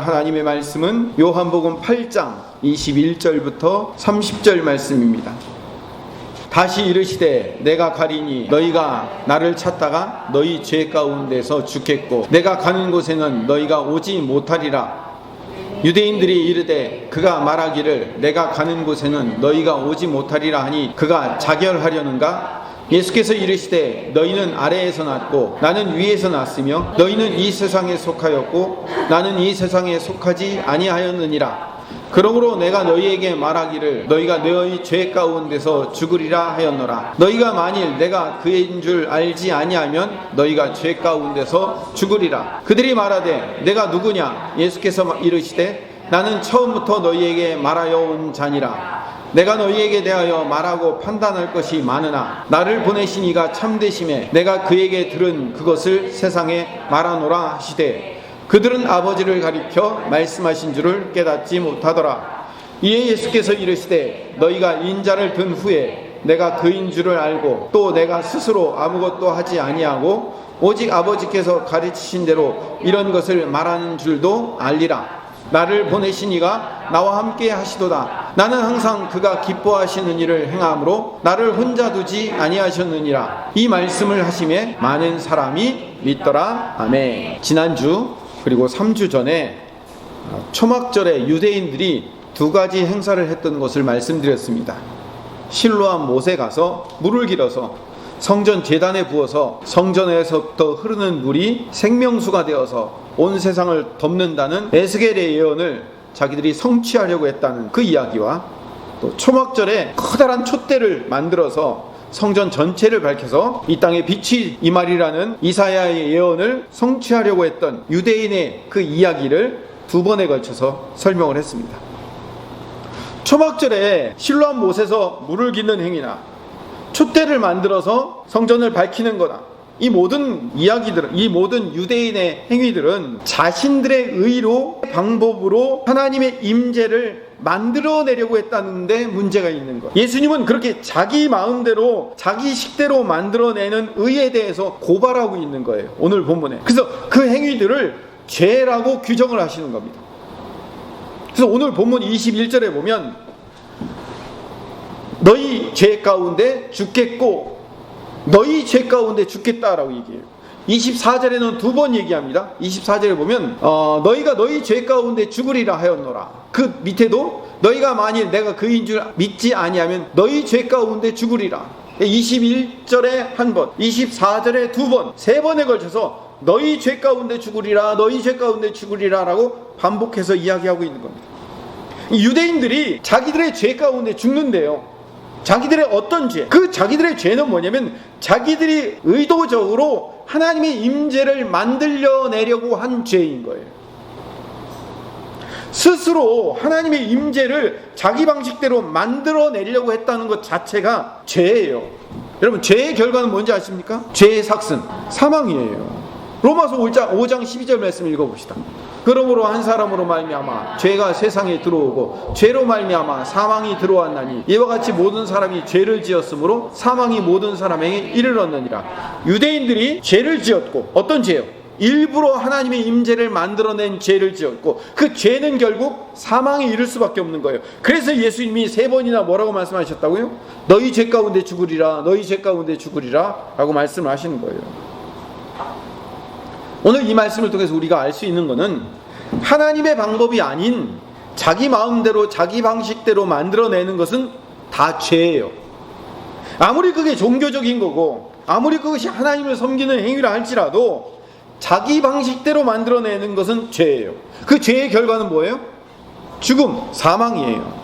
하나님의 말씀은 요한복음 8장 21절부터 30절 말씀입니다. 다시 이르시되 내가 가리니 너희가 나를 찾다가 너희 죄 가운데서 죽겠고 내가 가는 곳에는 너희가 오지 못하리라. 유대인들이 이르되 그가 말하기를 내가 가는 곳에는 너희가 오지 못하리라 하니 그가 자결하려는가? 예수께서 이르시되 너희는 아래에서 났고 나는 위에서 났으며 너희는 이 세상에 속하였고 나는 이 세상에 속하지 아니하였느니라. 그러므로 내가 너희에게 말하기를 너희가 너희 죄 가운데서 죽으리라 하였노라. 너희가 만일 내가 그인 줄 알지 아니하면 너희가 죄 가운데서 죽으리라. 그들이 말하되 내가 누구냐? 예수께서 이르시되 나는 처음부터 너희에게 말하여 온 자니라. 내가 너희에게 대하여 말하고 판단할 것이 많으나 나를 보내신 이가 참되심에 내가 그에게 들은 그것을 세상에 말하노라 하시되 그들은 아버지를 가리켜 말씀하신 줄을 깨닫지 못하더라. 이에 예수께서 이르시되 너희가 인자를 든 후에 내가 그인 줄을 알고 또 내가 스스로 아무것도 하지 아니하고 오직 아버지께서 가르치신 대로 이런 것을 말하는 줄도 알리라. 나를 보내신 이가 나와 함께 하시도다. 나는 항상 그가 기뻐하시는 일을 행함으로 나를 혼자 두지 아니하셨느니라. 이 말씀을 하심에 많은 사람이 믿더라. 아멘. 지난주 그리고 3주 전에 초막절에 유대인들이 두 가지 행사를 했던 것을 말씀드렸습니다. 실로암 못에 가서 물을 길어서 성전 제단에 부어서 성전에서부터 흐르는 물이 생명수가 되어서 온 세상을 덮는다는 에스겔의 예언을 자기들이 성취하려고 했다는 그 이야기와 또 초막절에 커다란 촛대를 만들어서 성전 전체를 밝혀서 이 땅에 빛이 임하리라는 이사야의 예언을 성취하려고 했던 유대인의 그 이야기를 두 번에 걸쳐서 설명을 했습니다. 초막절에 실로암 못에서 물을 깃는 행위나 촛대를 만들어서 성전을 밝히는 거다. 이 모든 이야기들은, 이 모든 유대인의 행위들은 자신들의 의로, 방법으로 하나님의 임재를 만들어내려고 했다는데 문제가 있는 거예요. 예수님은 그렇게 자기 마음대로, 자기 식대로 만들어내는 의에 대해서 고발하고 있는 거예요. 오늘 본문에. 그래서 그 행위들을 죄라고 규정을 하시는 겁니다. 그래서 오늘 본문 21절에 보면 너희 죄 가운데 죽겠고 너희 죄 가운데 죽겠다라고 얘기해요. 24절에는 두 번 얘기합니다. 24절에 보면 너희가 너희 죄 가운데 죽으리라 하였노라. 그 밑에도 너희가 만일 내가 그인 줄 믿지 아니하면 너희 죄 가운데 죽으리라. 21절에 한 번, 24절에 두 번, 세 번에 걸쳐서 너희 죄 가운데 죽으리라, 너희 죄 가운데 죽으리라 라고 반복해서 이야기하고 있는 겁니다. 유대인들이 자기들의 죄 가운데 죽는데요. 자기들의 어떤 죄? 그 자기들의 죄는 뭐냐면 자기들이 의도적으로 하나님의 임재를 만들려내려고 한 죄인 거예요. 스스로 하나님의 임재를 자기 방식대로 만들어내려고 했다는 것 자체가 죄예요. 여러분, 죄의 결과는 뭔지 아십니까? 죄의 삭슨, 사망이에요. 로마서 5장 12절 말씀 읽어봅시다. 그러므로 한 사람으로 말미암아 죄가 세상에 들어오고 죄로 말미암아 사망이 들어왔나니 이와 같이 모든 사람이 죄를 지었으므로 사망이 모든 사람에게 이르렀느니라. 유대인들이 죄를 지었고, 어떤 죄요? 일부러 하나님의 임재를 만들어낸 죄를 지었고, 그 죄는 결국 사망에 이를 수밖에 없는 거예요. 그래서 예수님이 세 번이나 뭐라고 말씀하셨다고요? 너희 죄 가운데 죽으리라, 너희 죄 가운데 죽으리라 라고 말씀을 하시는 거예요. 오늘 이 말씀을 통해서 우리가 알 수 있는 것은 하나님의 방법이 아닌 자기 마음대로 자기 방식대로 만들어내는 것은 다 죄예요. 아무리 그게 종교적인 거고 아무리 그것이 하나님을 섬기는 행위라 할지라도 자기 방식대로 만들어내는 것은 죄예요. 그 죄의 결과는 뭐예요? 죽음, 사망이에요.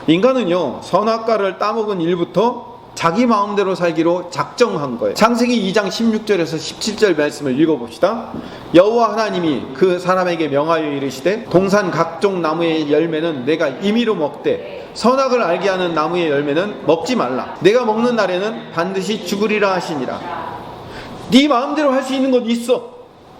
인간은요, 선악과를 따먹은 일부터 자기 마음대로 살기로 작정한 거예요. 창세기 2장 16절에서 17절 말씀을 읽어봅시다. 여호와 하나님이 그 사람에게 명하여 이르시되 동산 각종 나무의 열매는 내가 임의로 먹되 선악을 알게 하는 나무의 열매는 먹지 말라. 내가 먹는 날에는 반드시 죽으리라 하시니라. 네 마음대로 할 수 있는 건 있어.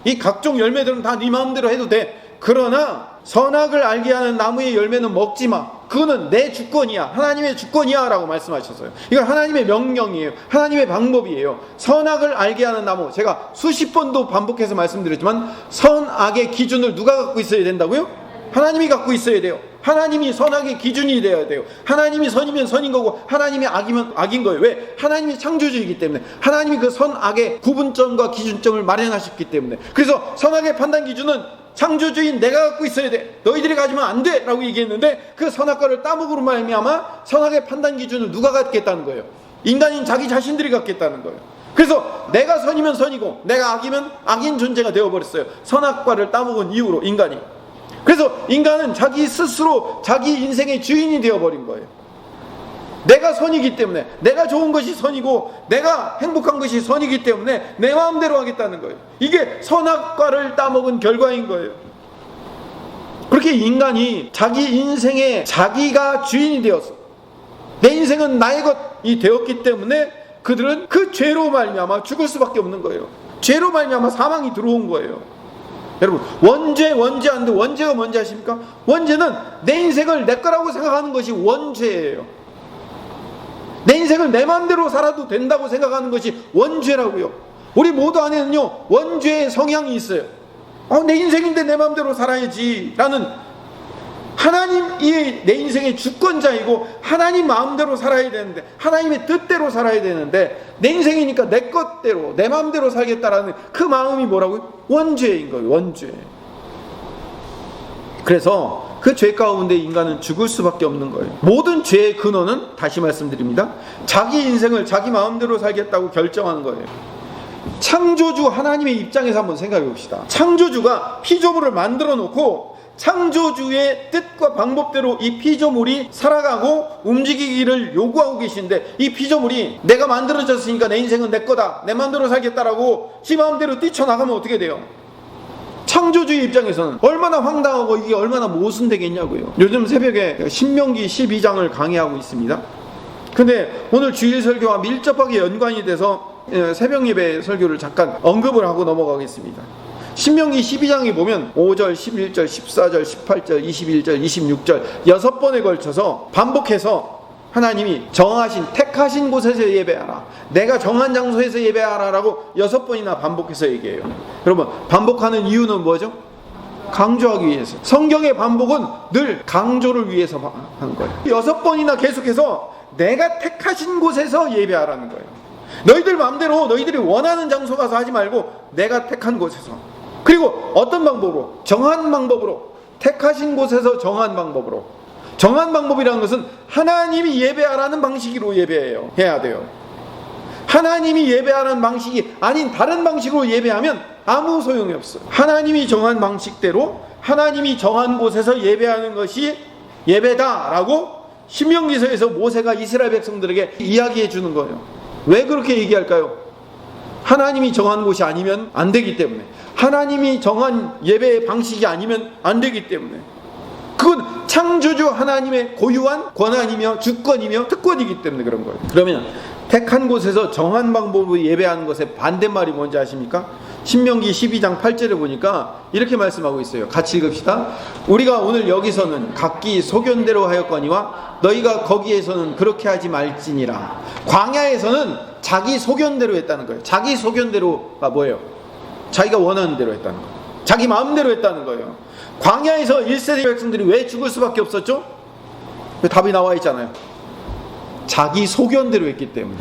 이 각종 열매들은 다 네 마음대로 해도 돼. 그러나 선악을 알게 하는 나무의 열매는 먹지 마. 그거는 내 주권이야, 하나님의 주권이야 라고 말씀하셨어요. 이건 하나님의 명령이에요. 하나님의 방법이에요. 선악을 알게 하는 나무, 제가 수십 번도 반복해서 말씀드렸지만 선악의 기준을 누가 갖고 있어야 된다고요? 하나님이 갖고 있어야 돼요. 하나님이 선악의 기준이 되어야 돼요. 하나님이 선이면 선인 거고 하나님이 악이면 악인 거예요. 왜? 하나님이 창조주이기 때문에, 하나님이 그 선악의 구분점과 기준점을 마련하셨기 때문에. 그래서 선악의 판단 기준은 창조주인 내가 갖고 있어야 돼, 너희들이 가지면 안 돼 라고 얘기했는데, 그 선악과를 따먹으로 말미암아 선악의 판단 기준을 누가 갖겠다는 거예요? 인간인 자기 자신들이 갖겠다는 거예요. 그래서 내가 선이면 선이고 내가 악이면 악인 존재가 되어버렸어요. 선악과를 따먹은 이후로 인간이. 그래서 인간은 자기 스스로 자기 인생의 주인이 되어버린 거예요. 내가 선이기 때문에, 내가 좋은 것이 선이고 내가 행복한 것이 선이기 때문에 내 마음대로 하겠다는 거예요. 이게 선악과를 따먹은 결과인 거예요. 그렇게 인간이 자기 인생에 자기가 주인이 되었어, 내 인생은 나의 것이 되었기 때문에 그들은 그 죄로 말미암아 죽을 수밖에 없는 거예요. 죄로 말미암아 사망이 들어온 거예요. 여러분, 원죄한데 원죄가 뭔지 아십니까? 원죄는 내 인생을 내 거라고 생각하는 것이 원죄예요. 내 인생을 내 마음대로 살아도 된다고 생각하는 것이 원죄라고요. 우리 모두 안에는요 원죄의 성향이 있어요. 내 인생인데 내 마음대로 살아야지 라는, 하나님이 내 인생의 주권자이고 하나님 마음대로 살아야 되는데, 하나님의 뜻대로 살아야 되는데, 내 인생이니까 내 것대로 내 마음대로 살겠다라는 그 마음이 뭐라고요? 원죄인 거예요. 원죄. 그래서 그 죄 가운데 인간은 죽을 수밖에 없는 거예요. 모든 죄의 근원은, 다시 말씀드립니다, 자기 인생을 자기 마음대로 살겠다고 결정하는 거예요. 창조주 하나님의 입장에서 한번 생각해 봅시다. 창조주가 피조물을 만들어 놓고 창조주의 뜻과 방법대로 이 피조물이 살아가고 움직이기를 요구하고 계신데, 이 피조물이 내가 만들어졌으니까 내 인생은 내 거다, 내 마음대로 살겠다라고 지 마음대로 뛰쳐나가면 어떻게 돼요? 창조주의 입장에서는 얼마나 황당하고 이게 얼마나 모순되겠냐고요. 요즘 새벽에 신명기 12장을 강의하고 있습니다. 근데 오늘 주일 설교와 밀접하게 연관이 돼서 새벽 예배 설교를 잠깐 언급을 하고 넘어가겠습니다. 신명기 12장에 보면 5절, 11절, 14절, 18절, 21절, 26절 6번에 걸쳐서 반복해서 하나님이 정하신, 택하신 곳에서 예배하라, 내가 정한 장소에서 예배하라 라고 6번이나 반복해서 얘기해요. 여러분, 반복하는 이유는 뭐죠? 강조하기 위해서. 성경의 반복은 늘 강조를 위해서 하는 거예요. 6번이나 계속해서 내가 택하신 곳에서 예배하라는 거예요. 너희들 마음대로 너희들이 원하는 장소 가서 하지 말고 내가 택한 곳에서. 그리고 어떤 방법으로? 정한 방법으로. 택하신 곳에서 정한 방법으로. 정한 방법이라는 것은 하나님이 예배하라는 방식으로 해야 돼요. 하나님이 예배하라는 방식이 아닌 다른 방식으로 예배하면 아무 소용이 없어요. 하나님이 정한 방식대로 하나님이 정한 곳에서 예배하는 것이 예배다라고 신명기서에서 모세가 이스라엘 백성들에게 이야기해 주는 거예요. 왜 그렇게 얘기할까요? 하나님이 정한 곳이 아니면 안 되기 때문에, 하나님이 정한 예배의 방식이 아니면 안 되기 때문에, 그건 창조주 하나님의 고유한 권한이며 주권이며 특권이기 때문에 그런 거예요. 그러면 택한 곳에서 정한 방법으로 예배하는 것의 반대말이 뭔지 아십니까? 신명기 12장 8절에 보니까 이렇게 말씀하고 있어요. 같이 읽읍시다. 우리가 오늘 여기서는 각기 소견대로 하였거니와 너희가 거기에서는 그렇게 하지 말지니라. 광야에서는 자기 소견대로 했다는 거예요. 자기 소견대로가 뭐예요? 자기가 원하는 대로 했다는 거예요. 자기 마음대로 했다는 거예요. 광야에서 1세대 백성들이 왜 죽을 수밖에 없었죠? 답이 나와 있잖아요. 자기 소견대로 했기 때문에,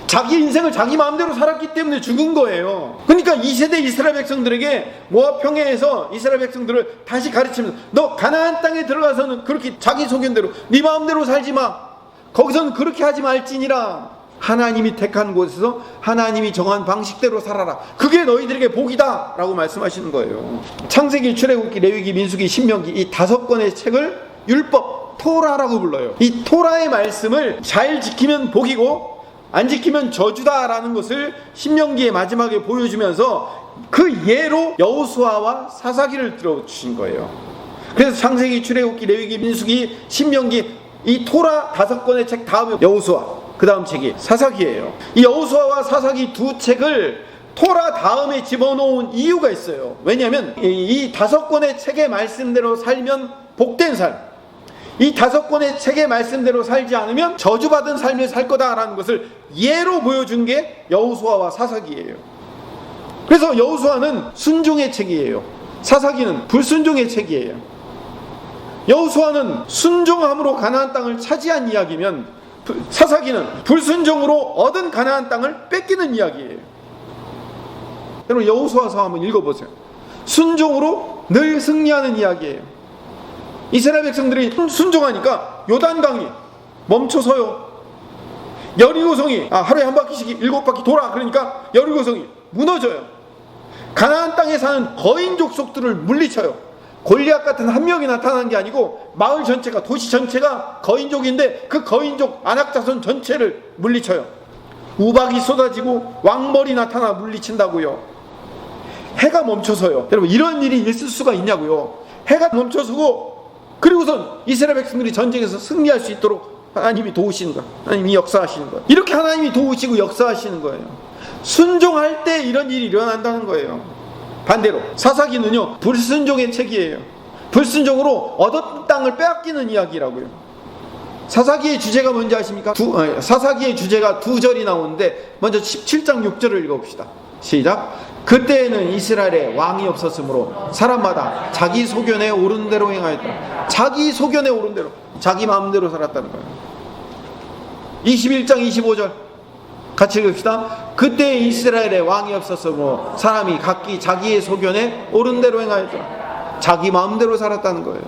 자기 인생을 자기 마음대로 살았기 때문에 죽은 거예요. 그러니까 2세대 이스라엘 백성들에게 모압 평야에서 이스라엘 백성들을 다시 가르치면서, 너 가나안 땅에 들어가서는 그렇게 자기 소견대로 네 마음대로 살지 마, 거기서는 그렇게 하지 말지니라. 하나님이 택한 곳에서 하나님이 정한 방식대로 살아라, 그게 너희들에게 복이다 라고 말씀하시는 거예요. 창세기, 출애굽기, 레위기, 민수기, 신명기 이 5권의 책을 율법, 토라라고 불러요. 이 토라의 말씀을 잘 지키면 복이고 안 지키면 저주다라는 것을 신명기의 마지막에 보여주면서 그 예로 여호수아와 사사기를 들어주신 거예요. 그래서 창세기, 출애굽기, 레위기, 민수기, 신명기 이 토라 5권의 책 다음에 여호수아, 그 다음 책이 사사기예요. 이 여호수아와 사사기 두 책을 토라 다음에 집어넣은 이유가 있어요. 왜냐하면 이 5권의 책의 말씀대로 살면 복된 삶, 이 5권의 책의 말씀대로 살지 않으면 저주받은 삶을 살 거다라는 것을 예로 보여준 게 여호수아와 사사기예요. 그래서 여호수아는 순종의 책이에요. 사사기는 불순종의 책이에요. 여호수아는 순종함으로 가나안 땅을 차지한 이야기면 사사기는 불순종으로 얻은 가나안 땅을 뺏기는 이야기예요. 여러분 여호수아서 한번 읽어보세요. 순종으로 늘 승리하는 이야기예요. 이스라엘 백성들이 순종하니까 요단강이 멈춰서요. 여리고성이 하루에 한 바퀴씩 7바퀴 돌아. 그러니까 여리고성이 무너져요. 가나안 땅에 사는 거인 족속들을 물리쳐요. 골리앗 같은 한 명이 나타난 게 아니고 마을 전체가, 도시 전체가 거인족인데 그 거인족 안악자손 전체를 물리쳐요. 우박이 쏟아지고 왕벌이 나타나 물리친다고요. 해가 멈춰서요. 여러분 이런 일이 있을 수가 있냐고요. 해가 멈춰서고 그리고선 이스라엘 백성들이 전쟁에서 승리할 수 있도록 하나님이 도우시는 거예요. 하나님이 역사하시는 거예요. 이렇게 하나님이 도우시고 역사하시는 거예요. 순종할 때 이런 일이 일어난다는 거예요. 반대로 사사기는요 불순종의 책이에요. 불순종으로 얻은 땅을 빼앗기는 이야기라고요. 사사기의 주제가 뭔지 아십니까? 사사기의 주제가 2절이 나오는데 먼저 17장 6절을 읽어봅시다. 시작. 그때에는 이스라엘에 왕이 없었으므로 사람마다 자기 소견에 오른 대로 행하였다. 자기 소견에 오른 대로, 자기 마음대로 살았다는 거예요. 21장 25절 같이 읽읍시다. 그때 이스라엘에 왕이 없었으므로 사람이 각기 자기의 소견에 옳은 대로 행하였더라. 자기 마음대로 살았다는 거예요.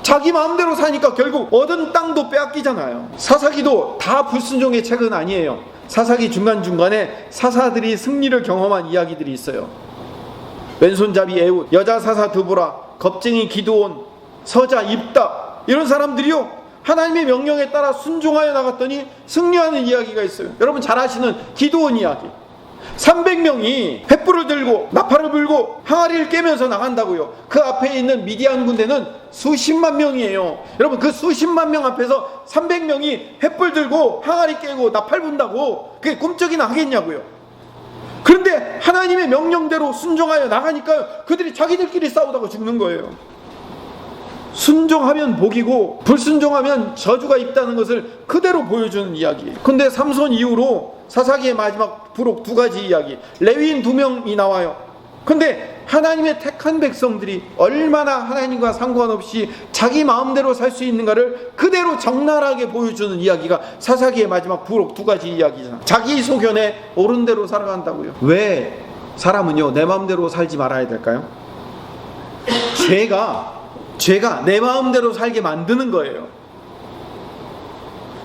자기 마음대로 사니까 결국 얻은 땅도 빼앗기잖아요. 사사기도 다 불순종의 책은 아니에요. 사사기 중간중간에 사사들이 승리를 경험한 이야기들이 있어요. 왼손잡이 에훗, 여자 사사 드보라, 겁쟁이 기드온, 서자 입다, 이런 사람들이요 하나님의 명령에 따라 순종하여 나갔더니 승리하는 이야기가 있어요. 여러분 잘 아시는 기드온 이야기. 300명이 횃불을 들고 나팔을 불고 항아리를 깨면서 나간다고요. 그 앞에 있는 미디안 군대는 수십만 명이에요. 여러분 그 수십만 명 앞에서 300명이 횃불 들고 항아리 깨고 나팔 분다고 그게 꿈쩍이나 하겠냐고요. 그런데 하나님의 명령대로 순종하여 나가니까 그들이 자기들끼리 싸우다가 죽는 거예요. 순종하면 복이고 불순종하면 저주가 있다는 것을 그대로 보여주는 이야기예요. 근데 삼손 이후로 사사기의 마지막 부록 2가지 이야기, 레위인 2명이 나와요. 근데 하나님의 택한 백성들이 얼마나 하나님과 상관없이 자기 마음대로 살 수 있는가를 그대로 적나라하게 보여주는 이야기가 사사기의 마지막 부록 2가지 이야기잖아요. 자기 소견에 옳은 대로 살아간다고요. 왜 사람은요 내 마음대로 살지 말아야 될까요? 죄가 내 마음대로 살게 만드는 거예요.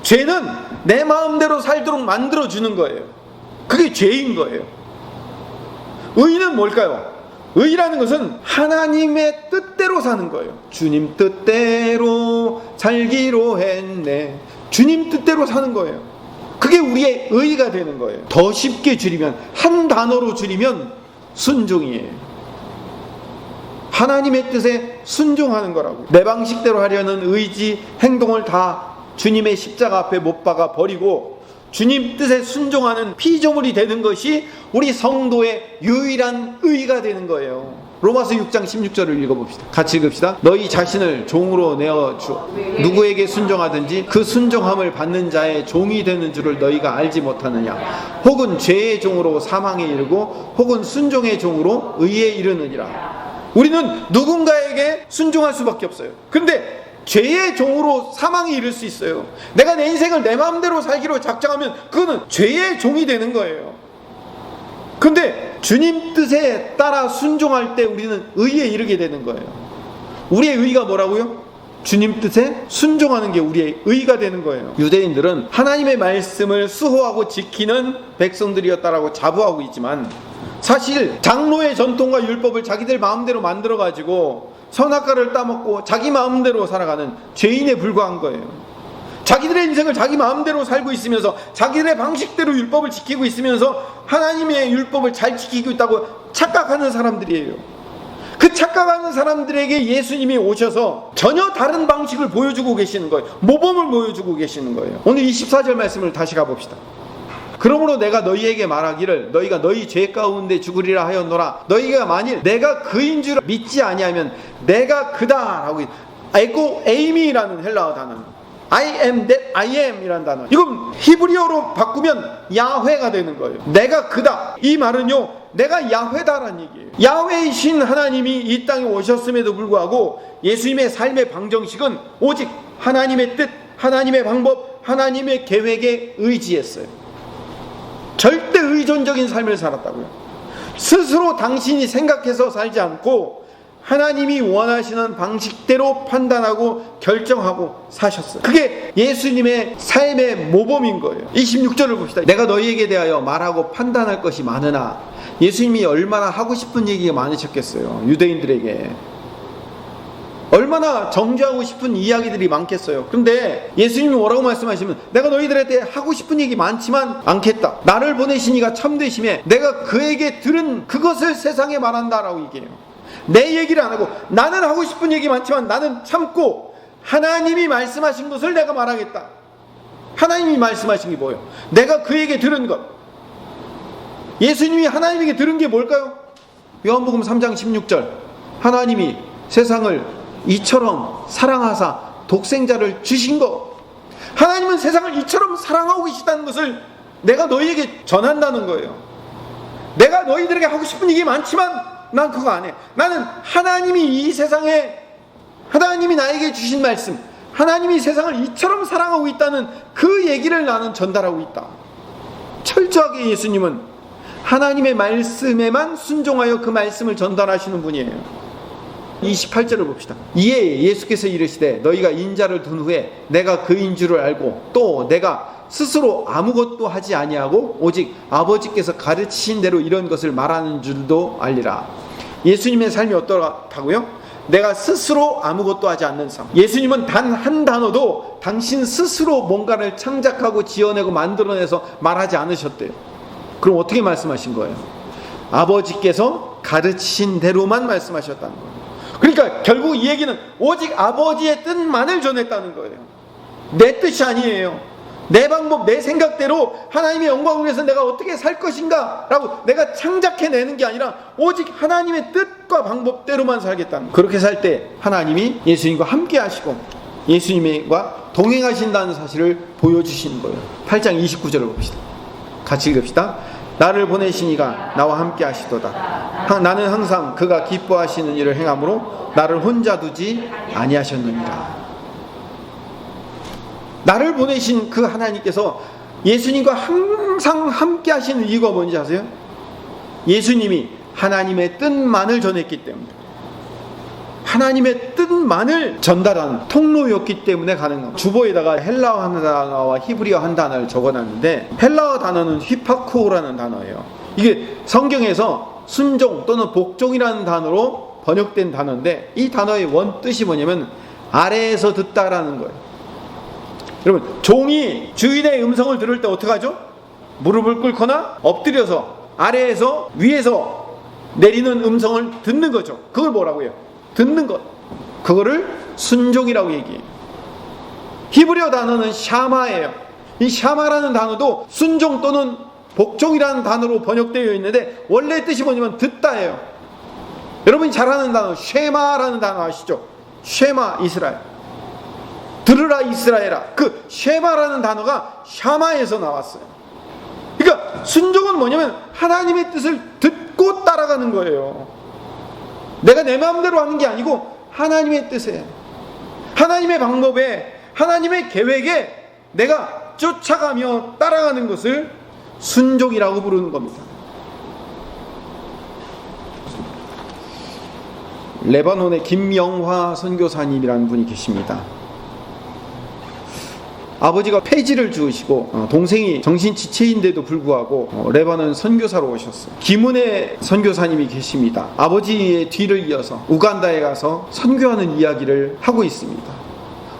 죄는 내 마음대로 살도록 만들어주는 거예요. 그게 죄인 거예요. 의는 뭘까요? 의라는 것은 하나님의 뜻대로 사는 거예요. 주님 뜻대로 살기로 했네. 주님 뜻대로 사는 거예요. 그게 우리의 의가 되는 거예요. 더 쉽게 줄이면, 한 단어로 줄이면 순종이에요. 하나님의 뜻에 순종하는 거라고. 내 방식대로 하려는 의지, 행동을 다 주님의 십자가 앞에 못 박아 버리고 주님 뜻에 순종하는 피조물이 되는 것이 우리 성도의 유일한 의가 되는 거예요. 로마서 6장 16절을 읽어봅시다. 같이 읽읍시다. 너희 자신을 종으로 내어주어 누구에게 순종하든지 그 순종함을 받는 자의 종이 되는 줄을 너희가 알지 못하느냐. 혹은 죄의 종으로 사망에 이르고 혹은 순종의 종으로 의에 이르느니라. 우리는 누군가에게 순종할 수밖에 없어요. 그런데 죄의 종으로 사망에 이를 수 있어요. 내가 내 인생을 내 마음대로 살기로 작정하면 그거는 죄의 종이 되는 거예요. 근데 주님 뜻에 따라 순종할 때 우리는 의에 이르게 되는 거예요. 우리의 의가 뭐라고요? 주님 뜻에 순종하는 게 우리의 의가 되는 거예요. 유대인들은 하나님의 말씀을 수호하고 지키는 백성들이었다라고 자부하고 있지만 사실 장로의 전통과 율법을 자기들 마음대로 만들어가지고 선악과를 따먹고 자기 마음대로 살아가는 죄인에 불과한 거예요. 자기들의 인생을 자기 마음대로 살고 있으면서 자기들의 방식대로 율법을 지키고 있으면서 하나님의 율법을 잘 지키고 있다고 착각하는 사람들이에요. 그 착각하는 사람들에게 예수님이 오셔서 전혀 다른 방식을 보여주고 계시는 거예요. 모범을 보여주고 계시는 거예요. 오늘 24절 말씀을 다시 가봅시다. 그러므로 내가 너희에게 말하기를 너희가 너희 죄 가운데 죽으리라 하였노라. 너희가 만일 내가 그인 줄 믿지 아니하면 내가 그다 라고 에고 에이미라는 헬라어 단어, I am that I am 이라는 단어, 이건 히브리어로 바꾸면 야훼가 되는 거예요. 내가 그다. 이 말은요, 내가 야훼다라는 얘기예요. 야훼이신 하나님이 이 땅에 오셨음에도 불구하고 예수님의 삶의 방정식은 오직 하나님의 뜻, 하나님의 방법, 하나님의 계획에 의지했어요. 절대 의존적인 삶을 살았다고요. 스스로 당신이 생각해서 살지 않고 하나님이 원하시는 방식대로 판단하고 결정하고 사셨어요. 그게 예수님의 삶의 모범인 거예요. 26절을 봅시다. 내가 너희에게 대하여 말하고 판단할 것이 많으나, 예수님이 얼마나 하고 싶은 얘기가 많으셨겠어요. 유대인들에게 얼마나 정죄하고 싶은 이야기들이 많겠어요. 그런데 예수님이 뭐라고 말씀하시면, 내가 너희들에 대해 하고 싶은 얘기 많지만 않겠다. 나를 보내신 이가 참되심에 내가 그에게 들은 그것을 세상에 말한다라고 얘기해요. 내 얘기를 안 하고, 나는 하고 싶은 얘기 많지만 나는 참고 하나님이 말씀하신 것을 내가 말하겠다. 하나님이 말씀하신 게 뭐예요? 내가 그에게 들은 것. 예수님이 하나님에게 들은 게 뭘까요? 요한복음 3장 16절, 하나님이 세상을 이처럼 사랑하사 독생자를 주신 것. 하나님은 세상을 이처럼 사랑하고 계시다는 것을 내가 너희에게 전한다는 거예요. 내가 너희들에게 하고 싶은 얘기 많지만 난 그거 안 해. 나는 하나님이 이 세상에, 하나님이 나에게 주신 말씀, 하나님이 세상을 이처럼 사랑하고 있다는 그 얘기를 나는 전달하고 있다. 철저하게 예수님은 하나님의 말씀에만 순종하여 그 말씀을 전달하시는 분이에요. 28절을 봅시다. 이에 예수께서 이르시되 너희가 인자를 둔 후에 내가 그인 줄을 알고 또 내가 스스로 아무것도 하지 아니하고 오직 아버지께서 가르치신 대로 이런 것을 말하는 줄도 알리라. 예수님의 삶이 어떻다고요? 내가 스스로 아무것도 하지 않는 삶. 예수님은 단 한 단어도 당신 스스로 뭔가를 창작하고 지어내고 만들어내서 말하지 않으셨대요. 그럼 어떻게 말씀하신 거예요? 아버지께서 가르치신 대로만 말씀하셨다는 거예요. 그러니까 결국 이 얘기는 오직 아버지의 뜻만을 전했다는 거예요. 내 뜻이 아니에요. 내 방법, 내 생각대로 하나님의 영광을 위해서 내가 어떻게 살 것인가 라고 내가 창작해내는 게 아니라 오직 하나님의 뜻과 방법대로만 살겠다는 거예요. 그렇게 살 때 하나님이 예수님과 함께 하시고 예수님과 동행하신다는 사실을 보여주시는 거예요. 8장 29절을 봅시다. 같이 읽읍시다. 나를 보내신 이가 나와 함께 하시도다. 나는 항상 그가 기뻐하시는 일을 행함으로 나를 혼자 두지 아니하셨느니라. 나를 보내신 그 하나님께서 예수님과 항상 함께 하시는 이유가 뭔지 아세요? 예수님이 하나님의 뜻만을 전했기 때문에, 하나님의 뜻만을 전달하는 통로였기 때문에 가능합니다. 주보에다가 헬라어 한 단어와 히브리어 한 단어를 적어놨는데, 헬라어 단어는 휘파코라는 단어예요. 이게 성경에서 순종 또는 복종이라는 단어로 번역된 단어인데, 이 단어의 원 뜻이 뭐냐면 아래에서 듣다라는 거예요. 여러분, 종이 주인의 음성을 들을 때 어떻게 하죠? 무릎을 꿇거나 엎드려서 아래에서 위에서 내리는 음성을 듣는 거죠. 그걸 뭐라고 해요? 듣는 것. 그거를 순종이라고 얘기해요. 히브리어 단어는 샤마예요. 이 샤마라는 단어도 순종 또는 복종이라는 단어로 번역되어 있는데 원래 뜻이 뭐냐면 듣다예요. 여러분이 잘 아는 단어 쉐마라는 단어 아시죠? 쉐마 이스라엘. 들으라 이스라엘아. 그 쉐마라는 단어가 샤마에서 나왔어요. 그러니까 순종은 뭐냐면 하나님의 뜻을 듣고 따라가는 거예요. 내가 내 마음대로 하는 게 아니고 하나님의 뜻에, 하나님의 방법에, 하나님의 계획에 내가 쫓아가며 따라가는 것을 순종이라고 부르는 겁니다. 레바논의 김영화 선교사님이라는 분이 계십니다. 아버지가 폐지를 주시고 동생이 정신지체인데도 불구하고 레바논 선교사로 오셨어요. 김은혜 선교사님이 계십니다. 아버지의 뒤를 이어서 우간다에 가서 선교하는 이야기를 하고 있습니다.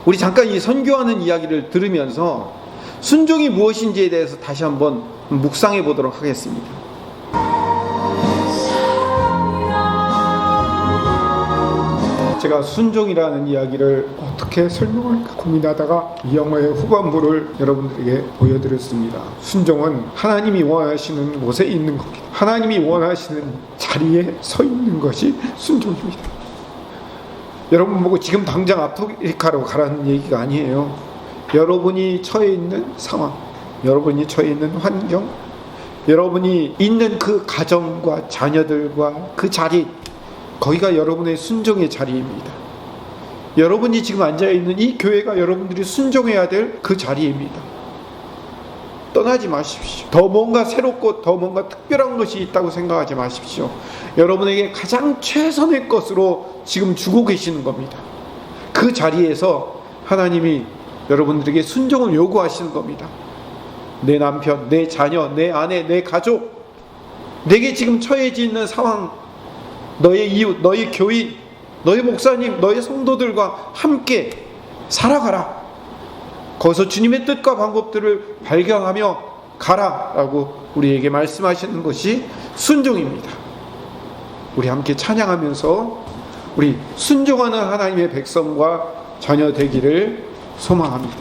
우리 잠깐 이 선교하는 이야기를 들으면서 순종이 무엇인지에 대해서 다시 한번 묵상해 보도록 하겠습니다. 제가 순종이라는 이야기를 어떻게 설명할까 고민하다가 이 영화의 후반부를 여러분들에게 보여드렸습니다. 순종은 하나님이 원하시는 곳에 있는 겁니다. 하나님이 원하시는 자리에 서 있는 것이 순종입니다. 여러분 보고 지금 당장 아프리카로 가라는 얘기가 아니에요. 여러분이 처해 있는 상황, 여러분이 처해 있는 환경, 여러분이 있는 그 가정과 자녀들과 그 자리, 거기가 여러분의 순종의 자리입니다. 여러분이 지금 앉아있는 이 교회가 여러분들이 순종해야 될 그 자리입니다. 떠나지 마십시오. 더 뭔가 새롭고 더 뭔가 특별한 것이 있다고 생각하지 마십시오. 여러분에게 가장 최선의 것으로 지금 주고 계시는 겁니다. 그 자리에서 하나님이 여러분들에게 순종을 요구하시는 겁니다. 내 남편, 내 자녀, 내 아내, 내 가족, 내게 지금 처해져 있는 상황, 너의 이웃, 너의 교인, 너의 목사님, 너의 성도들과 함께 살아가라. 거기서 주님의 뜻과 방법들을 발견하며 가라라고 우리에게 말씀하시는 것이 순종입니다. 우리 함께 찬양하면서 우리 순종하는 하나님의 백성과 자녀 되기를 소망합니다.